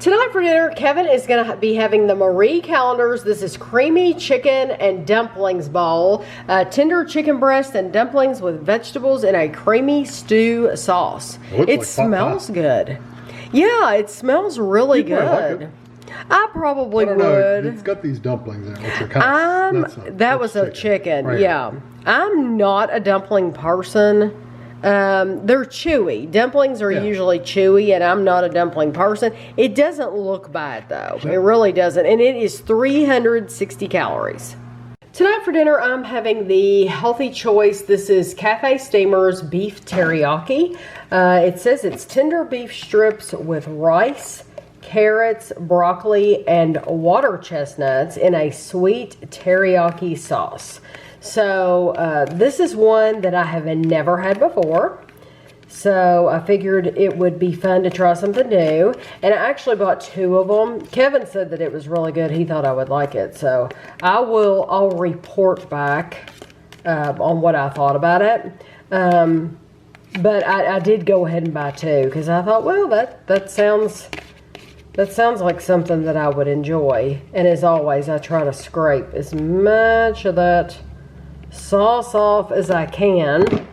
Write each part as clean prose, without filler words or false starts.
Tonight for dinner, Kevin is going to be having the Marie calendars. This is creamy chicken and dumplings bowl. Tender chicken breast and dumplings with vegetables in a creamy stew sauce. It smells good. Yeah, it smells really good. I probably would. It's got these dumplings in it, which are kind of... That was a chicken, right. Yeah. I'm not a dumpling person. They're chewy. Dumplings are usually chewy, and I'm not a dumpling person. It doesn't look bad, though. It really doesn't. And it is 360 calories. Tonight for dinner, I'm having the healthy choice. This is Cafe Steamer's beef teriyaki. It says it's tender beef strips with rice, carrots, broccoli, and water chestnuts in a sweet teriyaki sauce. So this is one that I have never had before. So I figured it would be fun to try something new. And I actually bought 2 of them. Kevin said that it was really good. He thought I would like it. So I'll report back on what I thought about it. But I did go ahead and buy 2 because I thought, well, that sounds like something that I would enjoy. And as always, I try to scrape as much of that sauce off as I can,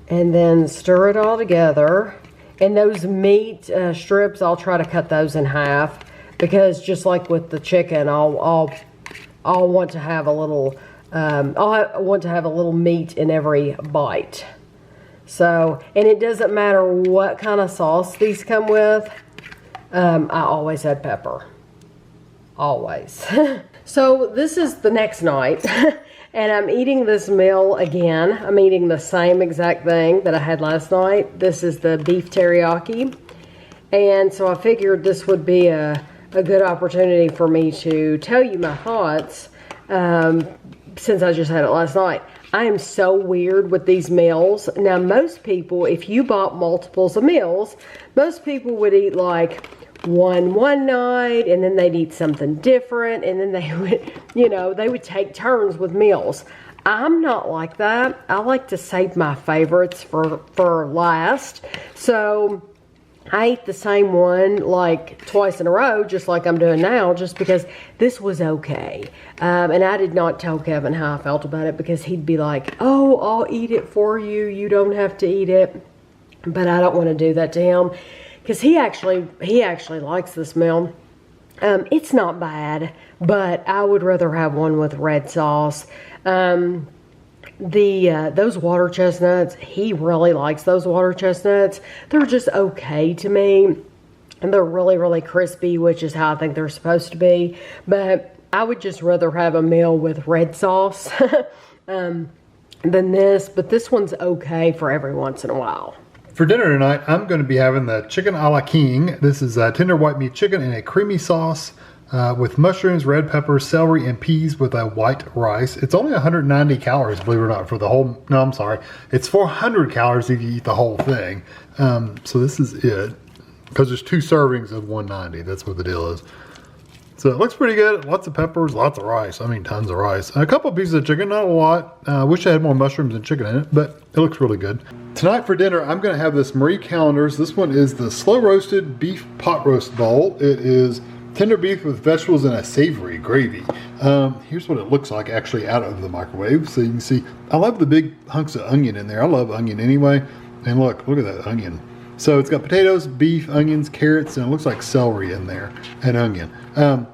and then stir it all together. And those meat strips, I'll try to cut those in half, because just like with the chicken, I'll want to have a little want to have a little meat in every bite. So, and it doesn't matter what kind of sauce these come with. I always add pepper, always. So this is the next night. And I'm eating this meal again. I'm eating the same exact thing that I had last night. This is the beef teriyaki. And so I figured this would be a good opportunity for me to tell you my thoughts, since I just had it last night. I am so weird with these meals. Now, most people, if you bought multiples of meals, most people would eat like one night, and then they'd eat something different, and then they would, they would take turns with meals. I'm not like that. I like to save my favorites for last. So I ate the same one like twice in a row, just like I'm doing now, just because this was okay. And I did not tell Kevin how I felt about it, because he'd be like, oh, I'll eat it for you. You don't have to eat it. But I don't want to do that to him, because he actually likes this meal. It's not bad, but I would rather have one with red sauce. Those water chestnuts, he really likes those water chestnuts. They're just okay to me, and they're really, really crispy, which is how I think they're supposed to be. But I would just rather have a meal with red sauce than this. But this one's okay for every once in a while. For dinner tonight, I'm going to be having the chicken a la king. This is tender white meat chicken in a creamy sauce with mushrooms, red pepper, celery, and peas with a white rice. It's only 190 calories, believe it or not, for the whole... No, I'm sorry. It's 400 calories if you eat the whole thing. So this is it. Because there's 2 servings of 190. That's what the deal is. So it looks pretty good. Lots of peppers, lots of rice. I mean, tons of rice. A couple pieces of chicken, not a lot. I wish I had more mushrooms and chicken in it, but it looks really good. Tonight for dinner, I'm going to have this Marie Callender's. This one is the slow roasted beef pot roast bowl. It is tender beef with vegetables and a savory gravy. Here's what it looks like actually out of the microwave. So you can see, I love the big hunks of onion in there. I love onion anyway. And look at that onion. So it's got potatoes, beef, onions, carrots, and it looks like celery in there, and onion.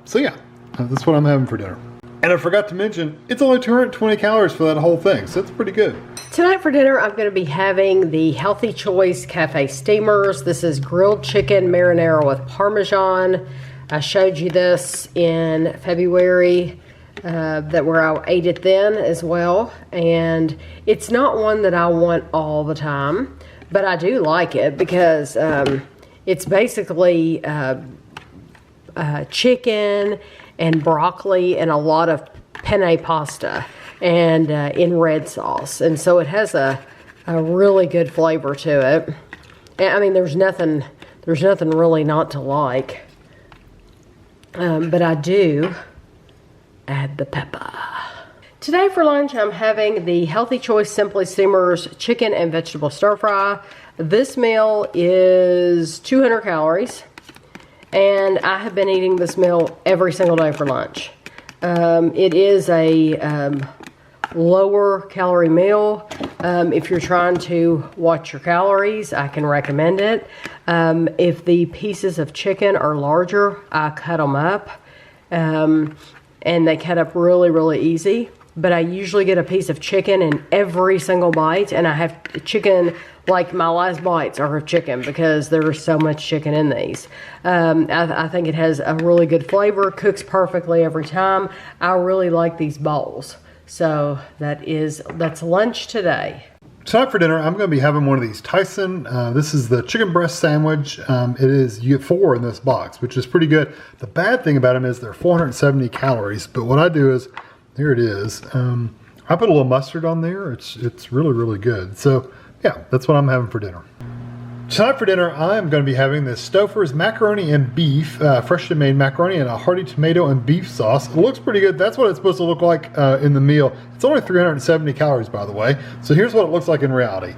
So yeah, that's what I'm having for dinner. And I forgot to mention, it's only 220 calories for that whole thing, so it's pretty good. Tonight for dinner, I'm going to be having the Healthy Choice Cafe Steamers. This is grilled chicken marinara with Parmesan. I showed you this in February, where I ate it then as well. And it's not one that I want all the time, but I do like it because it's basically chicken and broccoli and a lot of penne pasta and in red sauce. And so it has a really good flavor to it. I mean, there's nothing really not to like. But I do add the pepper. Today for lunch, I'm having the Healthy Choice Simply Steamers chicken and vegetable stir fry. This meal is 200 calories. and I have been eating this meal every single day for lunch. It is a lower calorie meal. If you're trying to watch your calories, I can recommend it. If the pieces of chicken are larger, I cut them up, and they cut up really, really easy. But I usually get a piece of chicken in every single bite, and I have chicken, like my last bites are of chicken because there's so much chicken in these. I think it has a really good flavor, cooks perfectly every time. I really like these bowls. So that's lunch today. Tonight for dinner, I'm going to be having one of these Tyson. This is the chicken breast sandwich. You get 4 in this box, which is pretty good. The bad thing about them is they're 470 calories. But what I do is, here it is. I put a little mustard on there. It's really, really good. So yeah, that's what I'm having for dinner. Tonight for dinner, I'm going to be having this Stouffer's macaroni and beef, freshly made macaroni and a hearty tomato and beef sauce. It looks pretty good. That's what it's supposed to look like in the meal. It's only 370 calories, by the way. So here's what it looks like in reality.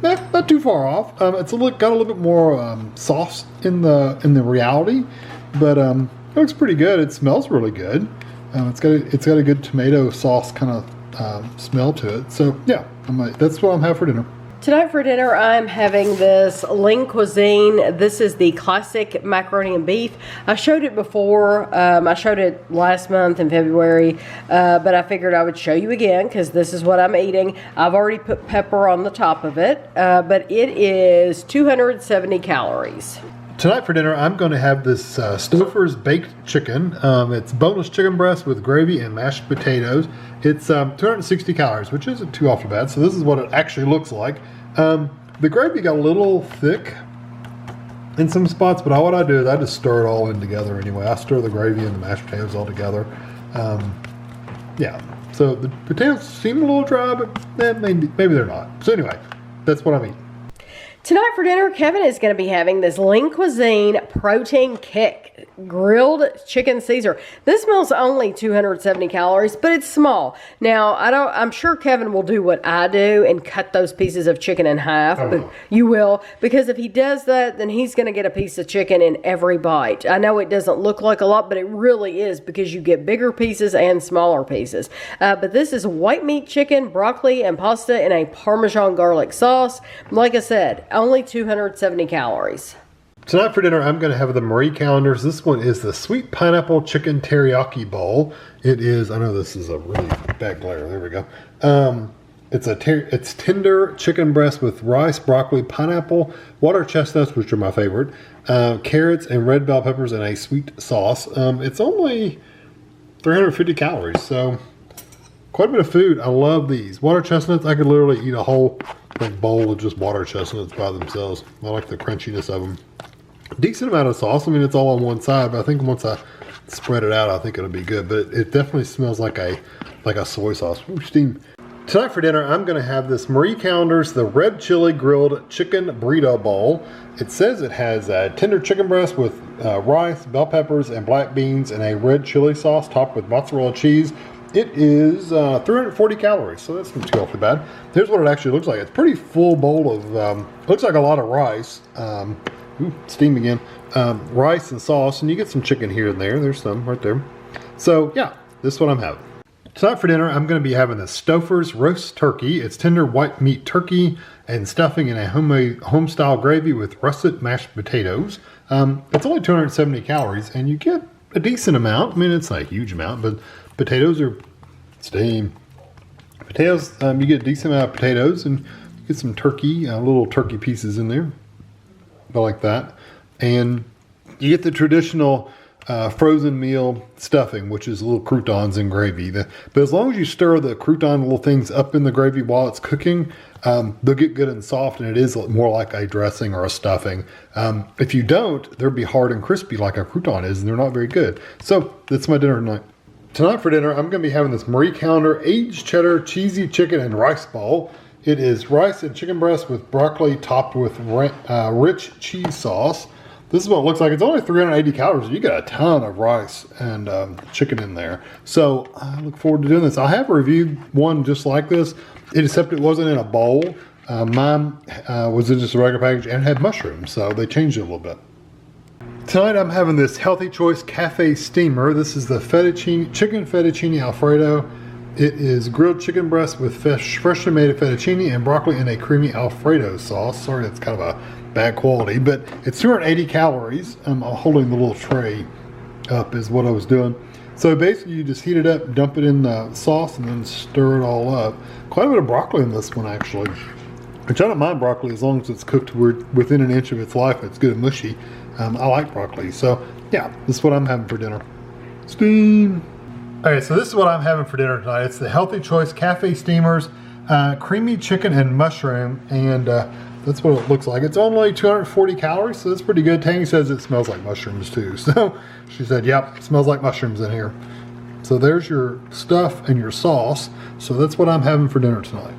Not too far off. It's got a little bit more sauce in the reality, but it looks pretty good. It smells really good. It's got a good tomato sauce kind of smell to it. So yeah, that's what I'm having for dinner. Tonight for dinner, I'm having this lean cuisine. This is the classic macaroni and beef. I showed it before. I showed it last month in February, but I figured I would show you again because this is what I'm eating. I've already put pepper on the top of it, but it is 270 calories. Tonight for dinner, I'm going to have this Stouffer's baked chicken. It's boneless chicken breast with gravy and mashed potatoes. It's 260 calories, which isn't too awful bad. So this is what it actually looks like. The gravy got a little thick in some spots, but what I do is I just stir it all in together anyway. I stir the gravy and the mashed potatoes all together. Yeah, so the potatoes seem a little dry, but maybe they're not. So anyway, that's what I'm eating. Tonight for dinner, Kevin is going to be having this lean cuisine protein kick grilled chicken Caesar. This meal's only 270 calories, but it's small. Now, I'm sure Kevin will do what I do and cut those pieces of chicken in half. But you will, because if he does that, then he's going to get a piece of chicken in every bite. I know it doesn't look like a lot, but it really is because you get bigger pieces and smaller pieces. But this is white meat chicken, broccoli, and pasta in a Parmesan garlic sauce. Like I said, only 270 calories. Tonight for dinner, I'm going to have the Marie calendars. This one is the sweet pineapple chicken teriyaki bowl. It is, I know this is a really bad glare. There we go. It's tender chicken breast with rice, broccoli, pineapple, water chestnuts, which are my favorite, carrots, and red bell peppers in a sweet sauce. It's only 350 calories, so quite a bit of food. I love these. Water chestnuts, I could literally eat a whole bowl of just water chestnuts by themselves. I like the crunchiness of them. Decent amount of sauce. I mean, it's all on one side, but I think once I spread it out, I think it'll be good. But it definitely smells like a soy sauce. Ooh, steam. Tonight for dinner, I'm going to have this Marie Callender's the red chili grilled chicken burrito bowl. It says it has tender chicken breast with rice, bell peppers, and black beans, and a red chili sauce topped with mozzarella cheese. It is 340 calories, so that's not too awfully bad. Here's what it actually looks like. It's a pretty full bowl of, looks like a lot of rice. Steam again. Rice and sauce, and you get some chicken here and there. There's some right there. So yeah, this is what I'm having. Tonight for dinner, I'm going to be having the Stouffer's roast turkey. It's tender white meat turkey and stuffing in a home-style gravy with russet mashed potatoes. It's only 270 calories, and you get a decent amount. I mean, it's not a huge amount, but potatoes are steam. Potatoes, you get a decent amount of potatoes, and you get some turkey, little turkey pieces in there. I like that. And you get the traditional frozen meal stuffing, which is little croutons and gravy. But as long as you stir the crouton little things up in the gravy while it's cooking, they'll get good and soft, and it is more like a dressing or a stuffing. If you don't, they'll be hard and crispy like a crouton is, and they're not very good. So that's my dinner tonight. Tonight for dinner, I'm going to be having this Marie Callender aged cheddar cheesy chicken and rice bowl. It is rice and chicken breast with broccoli topped with rich cheese sauce. This is what it looks like. It's only 380 calories. You get a ton of rice and chicken in there. So I look forward to doing this. I have reviewed one just like this, except it wasn't in a bowl. Mine was in just a regular package and had mushrooms, so they changed it a little bit. Tonight I'm having this Healthy Choice Cafe Steamer. This is the chicken fettuccine alfredo. It is grilled chicken breast with freshly made fettuccine and broccoli in a creamy alfredo sauce. Sorry, that's kind of a bad quality, but it's 280 calories. I'm holding the little tray up is what I was doing. So basically you just heat it up, dump it in the sauce, and then stir it all up. Quite a bit of broccoli in this one actually. Which I don't mind broccoli as long as it's cooked within an inch of its life. It's good and mushy. I like broccoli. So yeah, this is what I'm having for dinner. Steam. Okay, so this is what I'm having for dinner tonight. It's the Healthy Choice Cafe Steamers, creamy chicken and mushroom, and that's what it looks like. It's only 240 calories, so that's pretty good. Tangy says it smells like mushrooms too. So she said, yep, it smells like mushrooms in here. So there's your stuff and your sauce. So that's what I'm having for dinner tonight.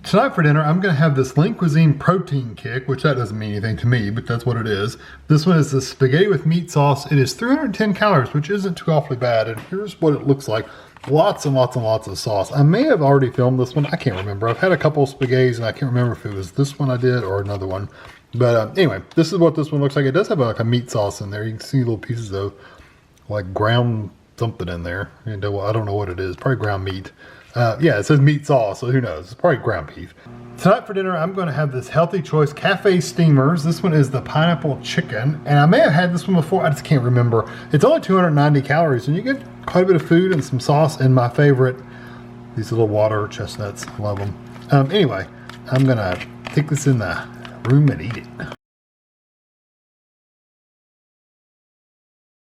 Tonight for dinner, I'm going to have this Lean Cuisine protein kick, which that doesn't mean anything to me, but that's what it is. This one is the spaghetti with meat sauce. It is 310 calories, which isn't too awfully bad. And here's what it looks like. Lots and lots and lots of sauce. I may have already filmed this one. I can't remember. I've had a couple of spaghettis, and I can't remember if it was this one I did or another one. But anyway, this is what this one looks like. It does have like a meat sauce in there. You can see little pieces of like ground something in there. I don't know what it is. Probably ground meat. Yeah, it says meat sauce, so who knows? It's probably ground beef. Tonight for dinner, I'm going to have this Healthy Choice Cafe Steamers. This one is the pineapple chicken, and I may have had this one before. I just can't remember. It's only 290 calories, and you get quite a bit of food and some sauce, and my favorite, these little water chestnuts. Love them. Anyway, I'm going to take this in the room and eat it.